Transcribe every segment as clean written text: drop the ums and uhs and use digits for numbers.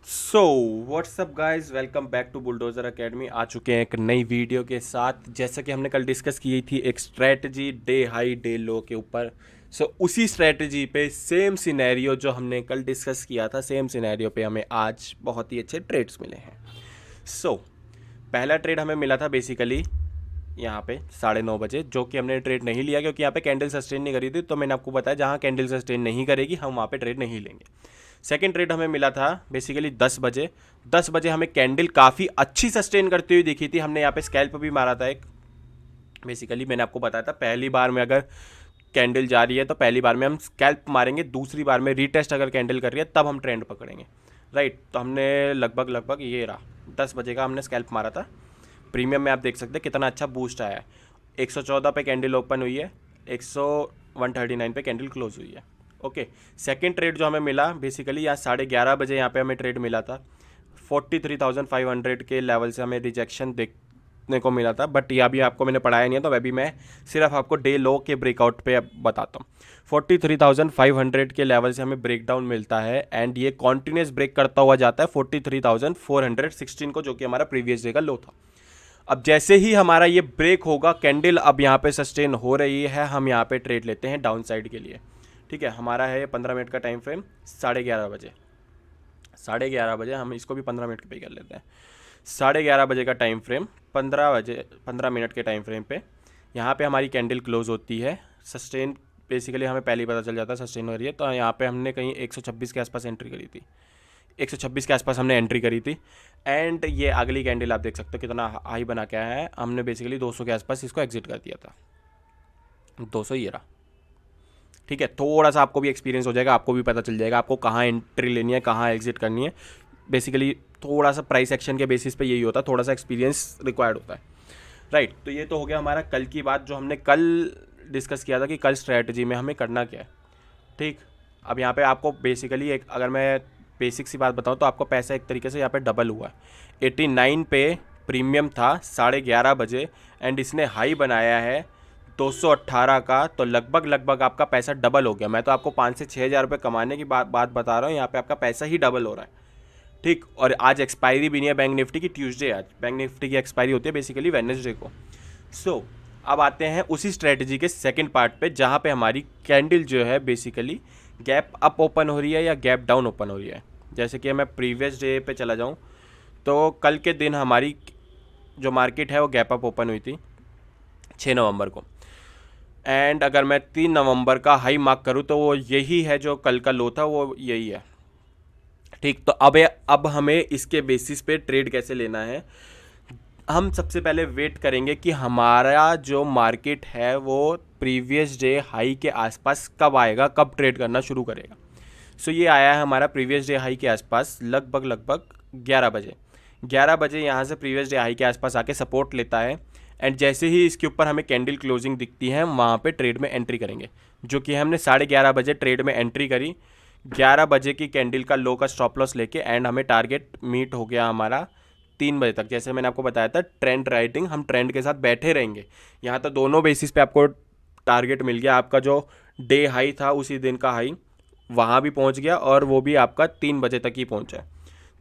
So what's up guys, welcome back to bulldozer academy. आ चुके हैं एक नई वीडियो के साथ। जैसा कि हमने कल डिस्कस की थी एक स्ट्रेटजी डे हाई डे लो के ऊपर। उसी स्ट्रेटजी पे सेम सिनेरियो जो हमने कल डिस्कस किया था, सेम सिनेरियो पे हमें आज बहुत ही अच्छे ट्रेड्स मिले हैं। सो पहला ट्रेड हमें मिला था बेसिकली यहाँ पे 9:30 बजे, जो कि हमने ट्रेड नहीं लिया क्योंकि यहाँ पे कैंडल सस्टेन नहीं करी थी। तो मैंने आपको बताया जहाँ कैंडल सस्टेन नहीं करेगी हम वहाँ पे ट्रेड नहीं लेंगे। सेकंड ट्रेड हमें मिला था बेसिकली 10 बजे। 10 बजे हमें कैंडल काफ़ी अच्छी सस्टेन करती हुई दिखी थी। हमने यहाँ पे स्कैल्प भी मारा था एक। बेसिकली मैंने आपको बताया था पहली बार में अगर कैंडल जा रही है तो पहली बार में हम स्कैल्प मारेंगे, दूसरी बार में रीटेस्ट अगर कैंडल कर रही है तब हम ट्रेंड पकड़ेंगे। राइट, तो हमने लगभग ये रहा 10 बजे का हमने स्कैल्प मारा था। प्रीमियम में आप देख सकते हैं कितना अच्छा बूस्ट आया है। 114 पे कैंडल ओपन हुई है, 139 पे कैंडल क्लोज हुई है। ओके, सेकंड ट्रेड जो हमें मिला बेसिकली यहाँ 11:30 बजे यहाँ पे हमें ट्रेड मिला था। 43,500 के लेवल से हमें रिजेक्शन देखने को मिला था, बट यह भी आपको मैंने पढ़ाया नहीं है तो वह भी मैं सिर्फ आपको डे लो के ब्रेकआउट पे बताता हूँ। 43,500 के लेवल से हमें ब्रेकडाउन मिलता है एंड ये कॉन्टिन्यूस ब्रेक करता हुआ जाता है 43,416 को, जो कि हमारा प्रीवियस डे का लो था। अब जैसे ही हमारा ये ब्रेक होगा, कैंडल अब यहाँ पे सस्टेन हो रही है, हम यहाँ पे ट्रेड लेते हैं डाउन साइड के लिए। ठीक है, हमारा है 15 मिनट का टाइम फ्रेम। 11:30 बजे 11:30 बजे हम इसको भी 15 मिनट पे कर लेते हैं। 11:30 बजे का टाइम फ्रेम, 15 मिनट के टाइम फ्रेम पे यहाँ पे हमारी कैंडल क्लोज होती है। सस्टेन बेसिकली हमें पहले ही पता चल जाता है सस्टेन हो रही है, तो यहाँ पे हमने कहीं 126 के आसपास एंट्री करी थी। 126 के आसपास हमने एंट्री करी थी एंड ये अगली कैंडल आप देख सकते हो कितना हाई बना के आया है। हमने बेसिकली 200 के आसपास इसको एग्जिट कर दिया था। 200 ये रहा। ठीक है, थोड़ा सा आपको भी एक्सपीरियंस हो जाएगा, आपको भी पता चल जाएगा आपको कहाँ एंट्री लेनी है, कहाँ एग्जिट करनी है। बेसिकली थोड़ा सा प्राइस एक्शन के बेसिस पे यही होता है, थोड़ा सा एक्सपीरियंस रिक्वायर्ड होता है। राइट, तो ये तो हो गया हमारा कल की बात जो हमने कल डिस्कस किया था कि कल स्ट्रैटेजी में हमें करना क्या है। ठीक, अब यहाँ पे आपको बेसिकली एक अगर मैं बेसिक सी बात बताऊँ तो आपको पैसा एक तरीके से यहाँ पे डबल हुआ है। 89 पे प्रीमियम था 11:30 बजे एंड इसने हाई बनाया है 218 का, तो लगभग आपका पैसा डबल हो गया। मैं तो आपको 5 से 6 हज़ार रुपये कमाने की बात बता रहा हूँ, यहाँ पे आपका पैसा ही डबल हो रहा है। ठीक, और आज एक्सपायरी भी नहीं है बैंक निफ्टी की, ट्यूसडे आज बैंक निफ्टी की एक्सपायरी होती है बेसिकली वेडनेसडे को। अब आते हैं उसी स्ट्रेटजी के सेकंड पार्ट पे, जहाँ पे हमारी कैंडल जो है बेसिकली गैप अप ओपन हो रही है या गैप डाउन ओपन हो रही है। जैसे कि मैं प्रीवियस डे पे चला जाऊँ तो कल के दिन हमारी जो मार्केट है वो गैप अप ओपन हुई थी 6 नवंबर को एंड अगर मैं 3 नवंबर का हाई मार्क करूँ तो वो यही है, जो कल का लो था वो यही है। ठीक, तो अब हमें इसके बेसिस पे ट्रेड कैसे लेना है। हम सबसे पहले वेट करेंगे कि हमारा जो मार्केट है वो प्रीवियस डे हाई के आसपास कब आएगा, कब ट्रेड करना शुरू करेगा। ये आया है हमारा प्रीवियस डे हाई के आसपास लगभग 11 बजे। 11 बजे यहाँ से प्रीवियस डे हाई के आसपास आके सपोर्ट लेता है एंड जैसे ही इसके ऊपर हमें कैंडल क्लोजिंग दिखती है हम वहाँ पे ट्रेड में एंट्री करेंगे, जो कि हमने 11:30 बजे ट्रेड में एंट्री करी। 11 बजे की कैंडल का लो का स्टॉप लॉस लेके एंड हमें टारगेट मीट हो गया हमारा 3 बजे तक। जैसे मैंने आपको बताया था ट्रेंड राइटिंग, हम ट्रेंड के साथ बैठे रहेंगे। यहाँ तो दोनों बेसिस पे आपको टारगेट मिल गया। आपका जो डे हाई था उसी दिन का हाई वहाँ भी पहुँच गया और वो भी आपका 3 बजे तक ही पहुँचा है।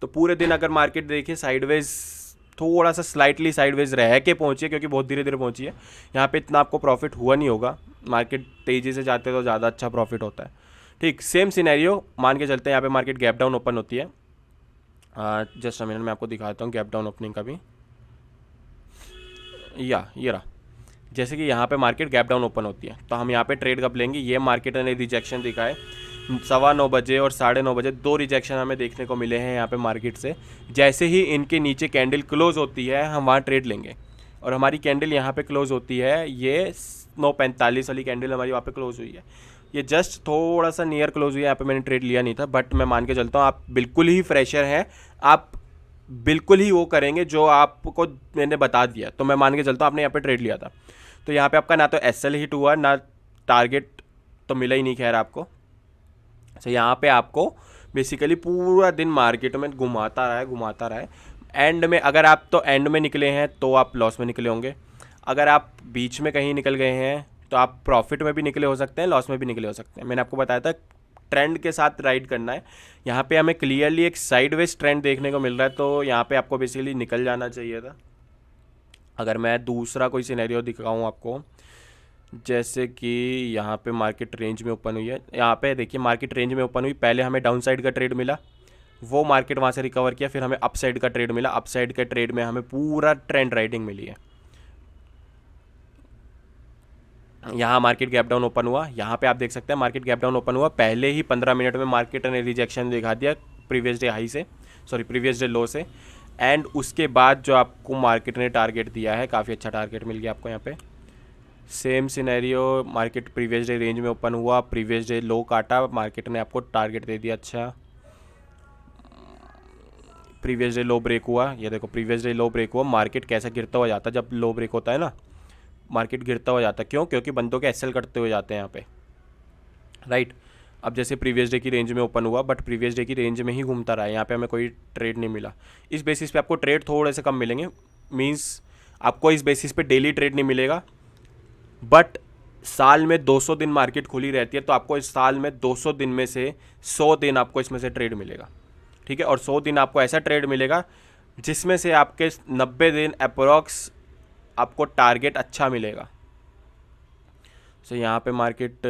तो पूरे दिन अगर मार्केट देखिए साइडवेज, थोड़ा सा स्लाइटली साइडवेज रह के पहुँची है क्योंकि बहुत धीरे धीरे पहुँची है। यहाँ पे इतना आपको प्रॉफिट हुआ नहीं होगा, मार्केट तेज़ी से जाते तो ज़्यादा अच्छा प्रॉफिट होता है। ठीक, सेम सिनेरियो मान के चलते हैं, यहाँ पे मार्केट गैप डाउन ओपन होती है। जस्ट अ मिनट मैं आपको दिखाता हूँ गैप डाउन ओपनिंग का भी। ये रहा, जैसे कि यहाँ पे मार्केट गैप डाउन ओपन होती है तो हम यहाँ पे ट्रेड कब लेंगे। ये मार्केट ने रिजेक्शन दिखा है 9:15 और 9:30 दो रिजेक्शन हमें देखने को मिले हैं यहाँ पे मार्केट से। जैसे ही इनके नीचे कैंडल क्लोज होती है हम वहाँ ट्रेड लेंगे और हमारी कैंडल यहाँ पे क्लोज होती है, ये 9:45 वाली कैंडल हमारी वहाँ पे क्लोज हुई है। ये जस्ट थोड़ा सा नियर क्लोज हुई है, यहाँ पे मैंने ट्रेड लिया नहीं था, बट मैं मान के चलता हूँ आप बिल्कुल ही फ्रेशर हैं, आप बिल्कुल ही वो करेंगे जो आपको मैंने बता दिया। तो मैं मान के चलता हूँ आपने यहाँ पे ट्रेड लिया था तो यहाँ पे आपका ना तो एसएल हिट हुआ ना टारगेट तो मिला ही नहीं खैर आपको। यहाँ पे आपको बेसिकली पूरा दिन मार्केट में घुमाता रहा है। एंड में अगर आप तो एंड में निकले हैं तो आप लॉस में निकले होंगे, अगर आप बीच में कहीं निकल गए हैं तो आप प्रॉफिट में भी निकले हो सकते हैं, लॉस में भी निकले हो सकते हैं। मैंने आपको बताया था ट्रेंड के साथ राइड करना है। यहाँ पे हमें क्लियरली एक साइडवेज ट्रेंड देखने को मिल रहा है, तो यहाँ पे आपको बेसिकली निकल जाना चाहिए था। अगर मैं दूसरा कोई सिनेरियो दिखाऊँ आपको, जैसे कि यहाँ पे मार्केट रेंज में ओपन हुई है, यहाँ पे देखिए मार्केट रेंज में ओपन हुई, पहले हमें डाउन साइड का ट्रेड मिला, वो मार्केट वहाँ से रिकवर किया, फिर हमें अप साइड का ट्रेड मिला, अप साइड के ट्रेड में हमें पूरा ट्रेंड राइडिंग मिली है। यहाँ मार्केट गैप डाउन ओपन हुआ, यहाँ पे आप देख सकते हैं मार्केट गैप डाउन ओपन हुआ, पहले ही 15 मिनट में मार्केट ने रिजेक्शन दिखा दिया प्रीवियस डे हाई से, सॉरी प्रीवियस डे लो से, एंड उसके बाद जो आपको मार्केट ने टारगेट दिया है, काफ़ी अच्छा टारगेट मिल गया आपको यहाँ पे। Same scenario, market previous day range में ओपन हुआ, प्रीवियस डे लो काटा, मार्केट ने आपको टारगेट दे दिया। अच्छा, प्रीवियस डे लो ब्रेक हुआ, ये देखो प्रीवियस डे लो ब्रेक हुआ, मार्केट कैसा गिरता हुआ जाता है जब लो ब्रेक होता है ना, मार्केट गिरता हुआ जाता है। क्यों? क्योंकि बंदों के एसएल करते हुए जाते हैं यहाँ पे, राइट। अब जैसे प्रीवियस डे की रेंज में ओपन हुआ, बट प्रीवियस डे की रेंज में ही घूमता रहा है, यहाँ पे हमें कोई ट्रेड नहीं मिला। इस बेसिस पे आपको ट्रेड थोड़े से कम मिलेंगे, मींस आपको इस बेसिस पे डेली ट्रेड नहीं मिलेगा, बट साल में 200 दिन मार्केट खुली रहती है, तो आपको इस साल में 200 दिन में से 100 दिन आपको इसमें से ट्रेड मिलेगा, ठीक है। और 100 दिन आपको ऐसा ट्रेड मिलेगा जिसमें से आपके 90 दिन अप्रोक्स आपको टारगेट अच्छा मिलेगा। सो यहाँ पे मार्केट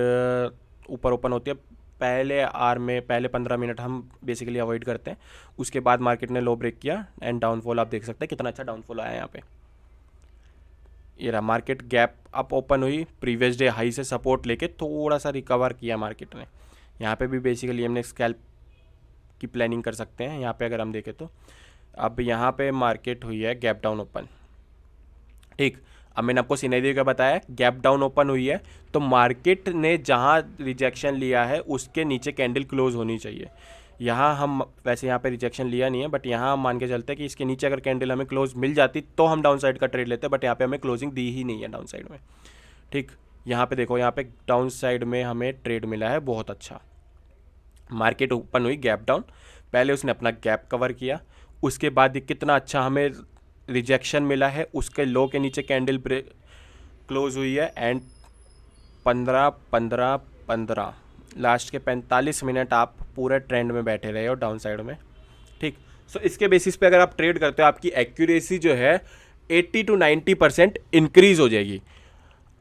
ऊपर ओपन होती है, पहले आर में पहले 15 मिनट हम बेसिकली अवॉइड करते हैं, उसके बाद मार्केट ने लो ब्रेक किया एंड डाउनफॉल आप देख सकते हैं कितना अच्छा डाउनफॉल आया यहाँ पे। ये रहा मार्केट गैप अप ओपन हुई, प्रीवियस डे हाई से सपोर्ट लेके थोड़ा सा रिकवर किया मार्केट ने। यहाँ पे भी बेसिकली हमने स्कैल्प की प्लानिंग कर सकते हैं। यहाँ पे अगर हम देखें तो अब यहाँ पे मार्केट हुई है गैप डाउन ओपन, ठीक। अब मैंने आपको सिनेरियो क्या बताया, गैप डाउन ओपन हुई है तो मार्केट ने जहाँ रिजेक्शन लिया है उसके नीचे कैंडल क्लोज होनी चाहिए। यहाँ हम वैसे यहाँ पे रिजेक्शन लिया नहीं है, बट यहाँ हम मान के चलते हैं कि इसके नीचे अगर कैंडल हमें क्लोज मिल जाती तो हम डाउन साइड का ट्रेड लेते हैं, बट यहाँ पे हमें क्लोजिंग दी ही नहीं है डाउन साइड में, ठीक। यहाँ पे देखो, यहाँ पे डाउन साइड में हमें ट्रेड मिला है बहुत अच्छा। मार्केट ओपन हुई गैप डाउन, पहले उसने अपना गैप कवर किया, उसके बाद कितना अच्छा हमें रिजेक्शन मिला है, उसके लो के नीचे कैंडल ब्रेक क्लोज हुई है, एंड 15 लास्ट के 45 मिनट आप पूरे ट्रेंड में बैठे रहे हो डाउन साइड में, ठीक। सो इसके बेसिस पे अगर आप ट्रेड करते हो, आपकी एक्यूरेसी जो है 80 to 90% इंक्रीज हो जाएगी।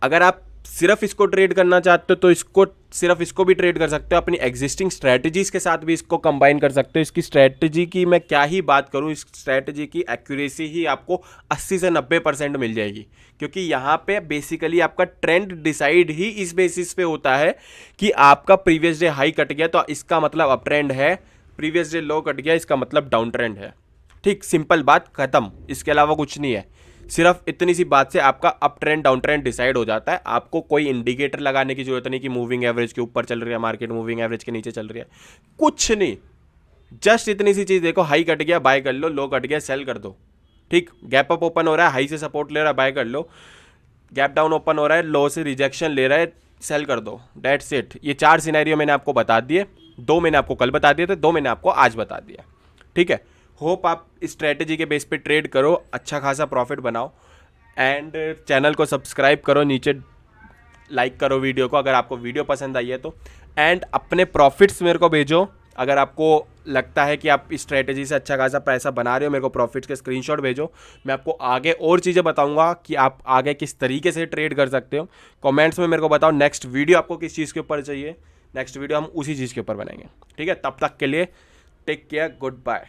अगर आप सिर्फ इसको ट्रेड करना चाहते हो तो इसको भी ट्रेड कर सकते हो, अपनी एग्जिस्टिंग स्ट्रैटेजीज के साथ भी इसको कंबाइन कर सकते हो। इसकी स्ट्रैटेजी की मैं क्या ही बात करूं, इस स्ट्रैटेजी की एक्यूरेसी ही आपको 80 से 90% मिल जाएगी, क्योंकि यहाँ पे बेसिकली आपका ट्रेंड डिसाइड ही इस बेसिस पे होता है कि आपका प्रीवियस डे हाई कट गया तो इसका मतलब अप ट्रेंड है, प्रीवियस डे लो कट गया इसका मतलब डाउन ट्रेंड है, ठीक। सिंपल बात खत्म, इसके अलावा कुछ नहीं है। सिर्फ इतनी सी बात से आपका up trend down trend decide हो जाता है। आपको कोई इंडिकेटर लगाने की जरूरत नहीं कि मूविंग एवरेज के ऊपर चल रही है मार्केट, मूविंग एवरेज के नीचे चल रही है, कुछ नहीं। जस्ट इतनी सी चीज देखो, हाई कट गया बाय कर लो, लो कट गया सेल कर दो, ठीक। गैप अप ओपन हो रहा है, हाई से सपोर्ट ले रहा है बाय कर लो, गैप डाउन ओपन हो रहा है, लो से रिजेक्शन ले रहा है सेल कर दो, दैट्स इट। ये 4 सिनेरियो मैंने आपको बता दिए, 2 मैंने आपको कल बता दिए थे, 2 मैंने आपको आज बता दिया, ठीक है। होप आप इस स्ट्रैटेजी के बेस पे ट्रेड करो, अच्छा खासा प्रॉफिट बनाओ, एंड चैनल को सब्सक्राइब करो, नीचे लाइक करो वीडियो को अगर आपको वीडियो पसंद आई है तो, एंड अपने प्रॉफिट्स मेरे को भेजो। अगर आपको लगता है कि आप इस स्ट्रैटेजी से अच्छा खासा पैसा बना रहे हो, मेरे को प्रॉफिट्स के स्क्रीनशॉट भेजो। मैं आपको आगे और चीज़ें बताऊंगा कि आप आगे किस तरीके से ट्रेड कर सकते हो। कमेंट्स में मेरे को बताओ नेक्स्ट वीडियो आपको किस चीज़ के ऊपर चाहिए, नेक्स्ट वीडियो हम उसी चीज़ के ऊपर बनाएंगे, ठीक है। तब तक के लिए टेक केयर, गुड बाय।